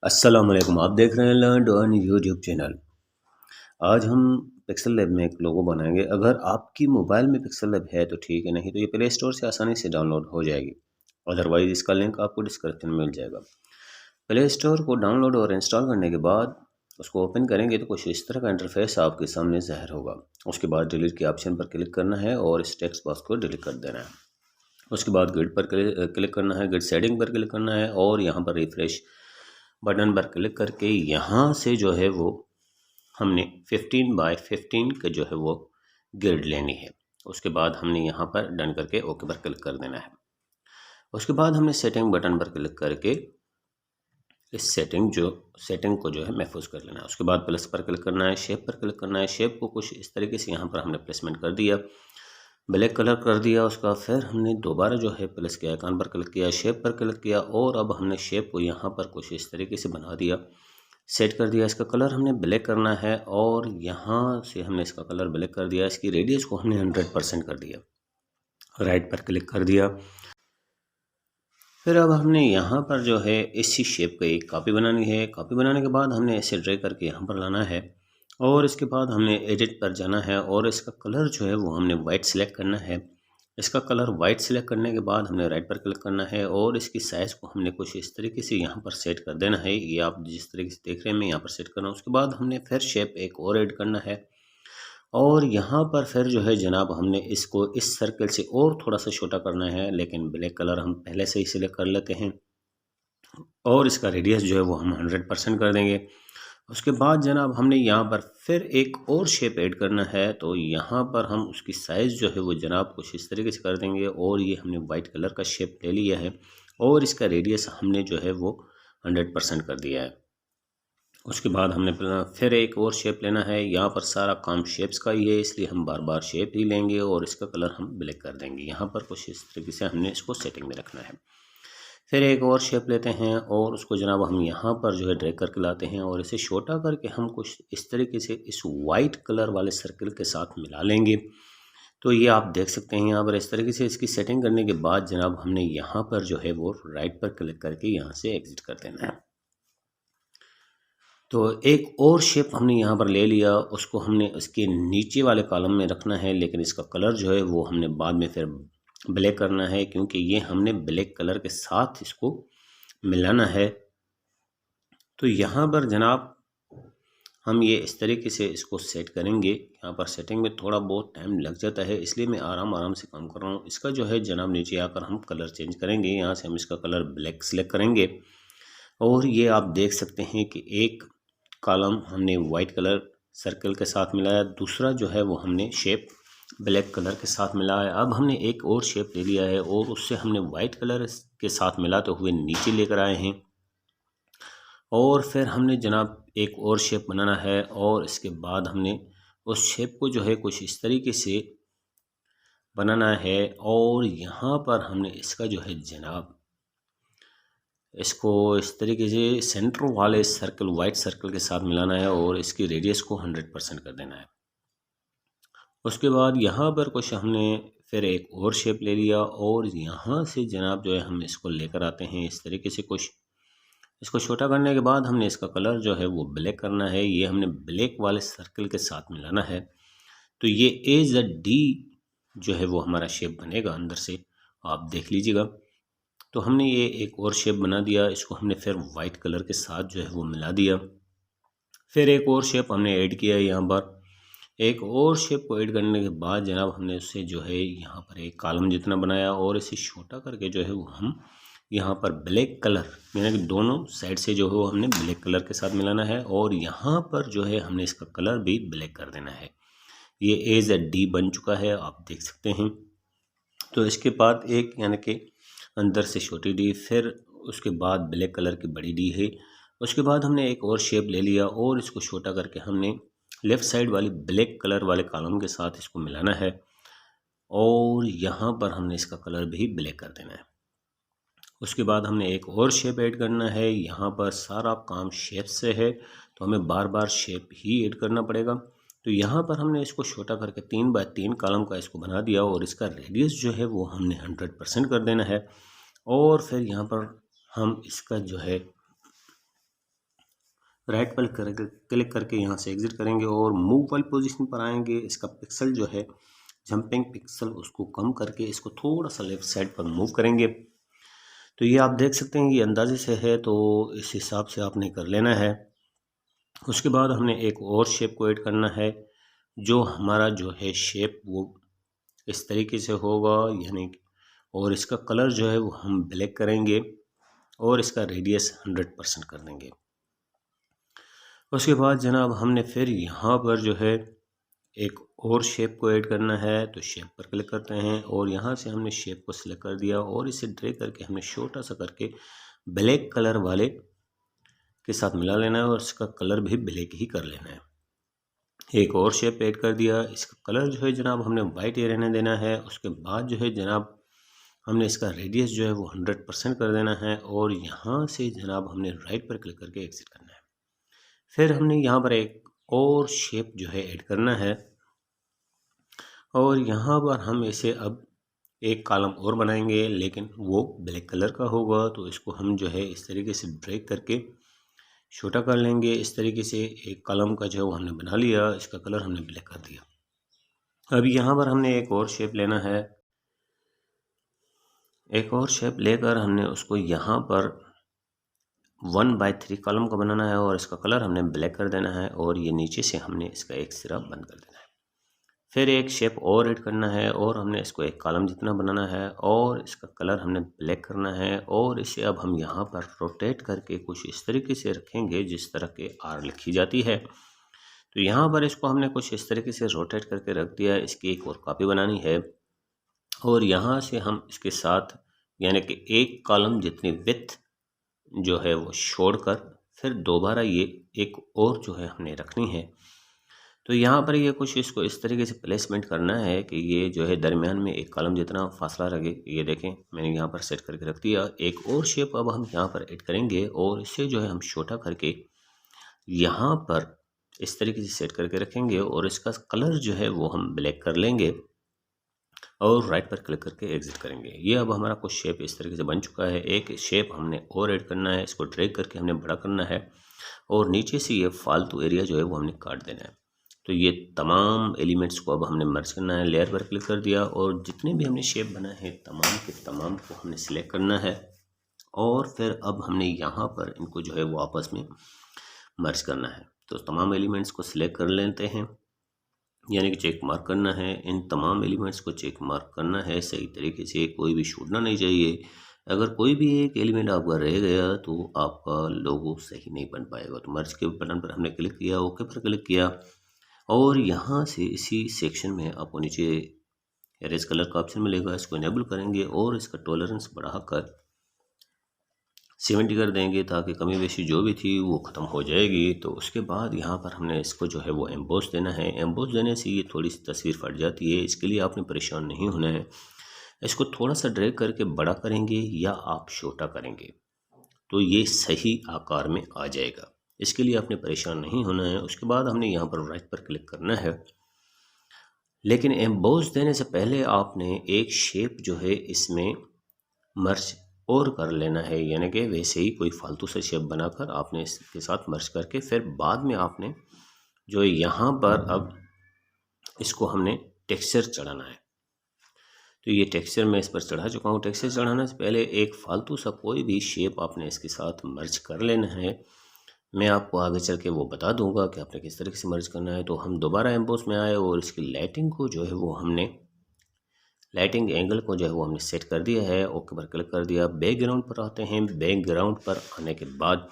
अस्सलाम वालेकुम। आप देख रहे हैं लर्न ऑन यूट्यूब चैनल। आज हम पिक्सल लैब में एक लोगो बनाएंगे। अगर आपकी मोबाइल में पिक्सल लैब है तो ठीक है, नहीं तो ये प्ले स्टोर से आसानी से डाउनलोड हो जाएगी। अदरवाइज इसका लिंक आपको डिस्क्रिप्शन में मिल जाएगा। प्ले स्टोर को डाउनलोड और इंस्टॉल करने के बाद उसको ओपन करेंगे तो कुछ इस तरह का इंटरफेस आपके सामने ज़ाहिर होगा। उसके बाद डिलीट के ऑप्शन पर क्लिक करना है और इस टेक्स्ट बॉक्स को डिलीट कर देना है। उसके बाद गिड पर क्लिक करना है, गिड सेटिंग पर क्लिक करना है और यहाँ पर रिफ्रेश बटन पर क्लिक करके यहाँ से जो है वो हमने 15 बाय 15 का जो है वो ग्रिड लेनी है। उसके बाद हमने यहाँ पर डन करके ओके पर क्लिक कर देना है। उसके बाद हमने सेटिंग बटन पर क्लिक करके इस सेटिंग को जो है महफूज कर लेना है। उसके बाद प्लस पर क्लिक करना है, शेप पर क्लिक करना है। शेप को कुछ इस तरीके से यहाँ पर हमने प्लेसमेंट कर दिया, ब्लैक कलर कर दिया उसका। फिर हमने दोबारा जो है प्लस के आइकन पर क्लिक किया, शेप पर क्लिक किया और अब हमने शेप को यहाँ पर कुछ इस तरीके से बना दिया, सेट कर दिया। इसका कलर हमने ब्लैक करना है और यहाँ से हमने इसका कलर ब्लैक कर दिया। इसकी रेडियस को हमने 100% कर दिया, राइट पर क्लिक कर दिया। फिर अब हमने यहाँ पर जो है इसी शेप का एक कॉपी बनानी है। कॉपी बनाने के बाद हमने इसे ड्रैग करके यहाँ पर लाना है और इसके बाद हमने एडिट पर जाना है और इसका कलर जो है वो हमने वाइट सेलेक्ट करना है। इसका कलर वाइट सेलेक्ट करने के बाद हमने राइट पर क्लिक करना है और इसकी साइज़ को हमने कुछ इस तरीके से यहाँ पर सेट कर देना है। ये आप जिस तरीके से देख रहे हैं मैं यहाँ पर सेट कर रहा हूँ। उसके बाद हमने फिर शेप एक और ऐड करना है और यहाँ पर फिर जो है जनाब हमने इसको इस सर्कल से और थोड़ा सा छोटा करना है, लेकिन ब्लैक कलर हम पहले से ही सिलेक्ट कर लेते हैं और इसका रेडियस जो है वो हम 100% कर देंगे। उसके बाद जनाब हमने यहाँ पर फिर एक और शेप ऐड करना है, तो यहाँ पर हम उसकी साइज़ जो है वो जनाब कुछ इस तरीके से कर देंगे और ये हमने वाइट कलर का शेप ले लिया है और इसका रेडियस हमने जो है वो 100% कर दिया है। उसके बाद हमने फिर एक और शेप लेना है। यहाँ पर सारा काम शेप्स का ही है, इसलिए हम बार बार शेप ही लेंगे और इसका कलर हम ब्लैक कर देंगे। यहाँ पर कुछ इस तरीके से हमने इसको सेटिंग में रखना है। फिर एक और शेप लेते हैं और उसको जनाब हम यहाँ पर जो है ड्रैग करके लाते हैं और इसे छोटा करके हम कुछ इस तरीके से इस वाइट कलर वाले सर्कल के साथ मिला लेंगे। तो ये आप देख सकते हैं यहाँ पर इस तरीके से इसकी सेटिंग करने के बाद जनाब हमने यहाँ पर जो है वो राइट पर क्लिक करके यहाँ से एग्जिट कर देना है। तो एक और शेप हमने यहाँ पर ले लिया, उसको हमने उसके नीचे वाले कॉलम में रखना है, लेकिन इसका कलर जो है वो हमने बाद में फिर ब्लैक करना है क्योंकि ये हमने ब्लैक कलर के साथ इसको मिलाना है। तो यहाँ पर जनाब हम ये इस तरीके से इसको सेट करेंगे। यहाँ पर सेटिंग में थोड़ा बहुत टाइम लग जाता है, इसलिए मैं आराम से काम कर रहा हूँ। इसका जो है जनाब नीचे आकर हम कलर चेंज करेंगे। यहाँ से हम इसका कलर ब्लैक सेलेक्ट करेंगे और ये आप देख सकते हैं कि एक कॉलम हमने वाइट कलर सर्कल के साथ मिलाया, दूसरा जो है वो हमने शेप ब्लैक कलर के साथ मिलाया। अब हमने एक और शेप ले लिया है और उससे हमने वाइट कलर के साथ मिलाते हुए नीचे लेकर आए हैं और फिर हमने जनाब एक और शेप बनाना है और इसके बाद हमने उस शेप को जो है कुछ इस तरीके से बनाना है और यहाँ पर हमने इसका जो है जनाब इसको इस तरीके से सेंटर वाले सर्कल वाइट सर्कल के साथ मिलाना है और इसकी रेडियस को 100% कर देना है। उसके बाद यहाँ पर कुछ हमने फिर एक और शेप ले लिया और यहाँ से जनाब जो है हम इसको लेकर आते हैं इस तरीके से कुछ। इसको छोटा करने के बाद हमने इसका कलर जो है वो ब्लैक करना है। ये हमने ब्लैक वाले सर्कल के साथ मिलाना है। तो ये AZD जो है वो हमारा शेप बनेगा अंदर से, आप देख लीजिएगा। तो हमने ये एक और शेप बना दिया, इसको हमने फिर वाइट कलर के साथ जो है वो मिला दिया। फिर एक और शेप हमने ऐड किया यहाँ पर। एक और शेप को ऐड करने के बाद जनाब हमने उससे जो है यहाँ पर एक कॉलम जितना बनाया और इसे छोटा करके जो है वो हम यहाँ पर ब्लैक कलर यानी कि दोनों साइड से जो है वो हमने ब्लैक कलर के साथ मिलाना है और यहाँ पर जो है हमने इसका कलर भी ब्लैक कर देना है। ये AZD बन चुका है, आप देख सकते हैं। तो इसके बाद एक यानी कि अंदर से छोटी डी, फिर उसके बाद ब्लैक कलर की बड़ी डी है। उसके बाद हमने एक और शेप ले लिया और इसको छोटा करके हमने लेफ़्ट साइड वाली ब्लैक कलर वाले कॉलम के साथ इसको मिलाना है और यहाँ पर हमने इसका कलर भी ब्लैक कर देना है। उसके बाद हमने एक और शेप ऐड करना है। यहाँ पर सारा काम शेप से है तो हमें बार बार शेप ही ऐड करना पड़ेगा। तो यहाँ पर हमने इसको छोटा करके 3 बाय 3 कॉलम का इसको बना दिया और इसका रेडियस जो है वो हमने 100% कर देना है और फिर यहाँ पर हम इसका जो है राइट पर क्लिक करके यहाँ से एग्जिट करेंगे और मूव वाली पोजीशन पर आएंगे। इसका पिक्सल जो है जंपिंग पिक्सल उसको कम करके इसको थोड़ा सा लेफ्ट साइड पर मूव करेंगे। तो ये आप देख सकते हैं ये अंदाजे से है, तो इस हिसाब से आपने कर लेना है। उसके बाद हमने एक और शेप को ऐड करना है, जो हमारा जो है शेप वो इस तरीके से होगा, यानी और इसका कलर जो है वो हम ब्लैक करेंगे और इसका रेडियस 100% कर देंगे। उसके बाद जनाब हमने फिर यहाँ पर जो है एक और शेप को ऐड करना है, तो शेप पर क्लिक करते हैं और यहाँ से हमने शेप को सिलेक्ट कर दिया और इसे ड्रैग करके हमने छोटा सा करके ब्लैक कलर वाले के साथ मिला लेना है और इसका कलर भी ब्लैक ही कर लेना है। एक और शेप ऐड कर दिया, इसका कलर जो है जनाब हमने वाइट ही रहने देना है। उसके बाद जो है जनाब हमने इसका रेडियस जो है वो 100% कर देना है और यहाँ से जनाब हमने राइट पर क्लिक करके एग्जिट करना है। फिर हमने यहाँ पर एक और शेप जो है ऐड करना है और यहाँ पर हम इसे अब एक कॉलम और बनाएंगे, लेकिन वो ब्लैक कलर का होगा। तो इसको हम जो है इस तरीके से ड्रैग करके छोटा कर लेंगे। इस तरीके से एक कॉलम का जो हमने बना लिया, इसका कलर हमने ब्लैक कर दिया। अब यहाँ पर हमने एक और शेप लेना है, एक और शेप लेकर हमने उसको यहाँ पर 1/3 कॉलम का बनाना है और इसका कलर हमने ब्लैक कर देना है और ये नीचे से हमने इसका एक सिरा बंद कर देना है। फिर एक शेप और ऐड करना है और हमने इसको एक कॉलम जितना बनाना है और इसका कलर हमने ब्लैक करना है और इसे अब हम यहाँ पर रोटेट करके कुछ इस तरीके से रखेंगे जिस तरह के आर लिखी जाती है। तो यहाँ पर इसको हमने कुछ इस तरीके से रोटेट करके रख दिया। इसकी एक और कॉपी बनानी है और यहाँ से हम इसके साथ यानी कि एक कॉलम जितनी विड्थ जो है वो छोड़कर फिर दोबारा ये एक और जो है हमने रखनी है। तो यहाँ पर ये कुछ इसको इस तरीके से प्लेसमेंट करना है कि ये जो है दरमियान में एक कॉलम जितना फासला रखे। ये देखें मैंने यहाँ पर सेट करके रख दिया। एक और शेप अब हम यहाँ पर ऐड करेंगे और इसे जो है हम छोटा करके यहाँ पर इस तरीके से सेट करके रखेंगे और इसका कलर जो है वो हम ब्लैक कर लेंगे और राइट पर क्लिक करके एग्जिट करेंगे। ये अब हमारा कुछ शेप इस तरीके से बन चुका है। एक शेप हमने और ऐड करना है, इसको ड्रैग करके हमने बड़ा करना है और नीचे से ये फालतू एरिया जो है वो हमने काट देना है। तो ये तमाम एलिमेंट्स को अब हमने मर्ज करना है। लेयर पर क्लिक कर दिया और जितने भी हमने शेप बनाए हैं तमाम के तमाम को हमने सिलेक्ट करना है और फिर अब हमने यहाँ पर इनको जो है वो आपस में मर्ज करना है। तो तमाम एलिमेंट्स को सिलेक्ट कर लेते हैं, यानी कि चेक मार्क करना है। इन तमाम एलिमेंट्स को चेक मार्क करना है सही तरीके से, कोई भी छूटना नहीं चाहिए। अगर कोई भी एक एलिमेंट आपका रह गया तो आपका लोगो सही नहीं बन पाएगा। तो मर्ज के बटन पर हमने क्लिक किया, ओके पर क्लिक किया और यहाँ से इसी सेक्शन में आपको नीचे एरेज कलर का ऑप्शन मिलेगा, इसको इनेबल करेंगे और इसका टॉलरेंस बढ़ाकर 70 कर देंगे ताकि कमी बेशी जो भी थी वो ख़त्म हो जाएगी। तो उसके बाद यहाँ पर हमने इसको जो है वो एम्बोस देना है। एम्बोस देने से ये थोड़ी सी तस्वीर फट जाती है, इसके लिए आपने परेशान नहीं होना है। इसको थोड़ा सा ड्रैग करके बड़ा करेंगे या आप छोटा करेंगे तो ये सही आकार में आ जाएगा, इसके लिए आपने परेशान नहीं होना है। उसके बाद हमने यहाँ पर राइट पर क्लिक करना है, लेकिन एम्बोस देने से पहले आपने एक शेप जो है इसमें मर्ज और कर लेना है, यानी कि वैसे ही कोई फालतू से शेप बनाकर आपने इसके साथ मर्ज करके फिर बाद में आपने जो यहाँ पर अब इसको हमने टेक्सचर चढ़ाना है। तो ये टेक्सचर मैं इस पर चढ़ा चुका हूँ। टेक्सचर चढ़ाने से पहले एक फालतू सा कोई भी शेप आपने इसके साथ मर्ज कर लेना है। मैं आपको आगे चल के वो बता दूंगा कि आपने किस तरीके से मर्ज करना है। तो हम दोबारा एम्बोस में आए और इसकी लाइटिंग को जो है वो हमने लाइटिंग एंगल को जो है वो हमने सेट कर दिया है। ओके पर क्लिक कर दिया। बैकग्राउंड पर आते हैं। बैकग्राउंड पर आने के बाद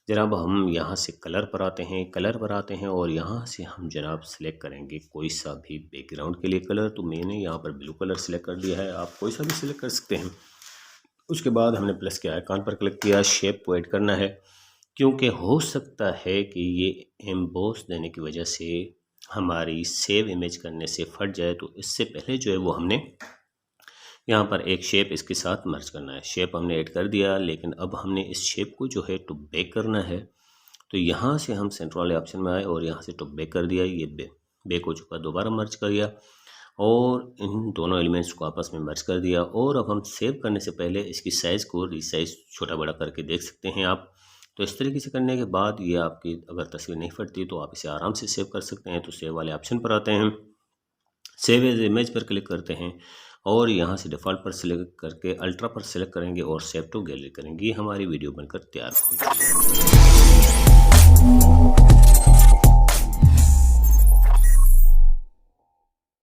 जनाब हम यहाँ से कलर पर आते हैं। कलर पर आते हैं और यहाँ से हम जनाब सेलेक्ट करेंगे कोई सा भी बैकग्राउंड के लिए कलर। तो मैंने यहाँ पर ब्लू कलर सेलेक्ट कर दिया है, आप कोई सा भी सिलेक्ट कर सकते हैं। उसके बाद हमने प्लस के आइकॉन पर क्लिक किया। शेप को ऐड करना है क्योंकि हो सकता है कि ये एम्बोस देने की वजह से हमारी सेव इमेज करने से फट जाए। तो इससे पहले जो है वो हमने यहाँ पर एक शेप इसके साथ मर्ज करना है। शेप हमने ऐड कर दिया, लेकिन अब हमने इस शेप को जो है टू बैक करना है। तो यहाँ से हम सेंटर वाले ऑप्शन में आए और यहाँ से टू बैक कर दिया। ये बैक हो चुका, दोबारा मर्ज कर दिया और इन दोनों एलिमेंट्स को आपस में मर्ज कर दिया। और अब हम सेव करने से पहले इसकी साइज़ को रीसाइज छोटा बड़ा करके देख सकते हैं आप। तो इस तरीके से करने के बाद ये आपकी अगर तस्वीर नहीं फटती तो आप इसे आराम से सेव कर सकते हैं। तो सेव वाले ऑप्शन पर आते हैं, सेव एज इमेज पर क्लिक करते हैं और यहाँ से डिफ़ॉल्ट पर सिलेक्ट करके अल्ट्रा पर सिलेक्ट करेंगे और सेव टू गैलरी करेंगे। ये हमारी वीडियो बनकर तैयार हो जाएगी।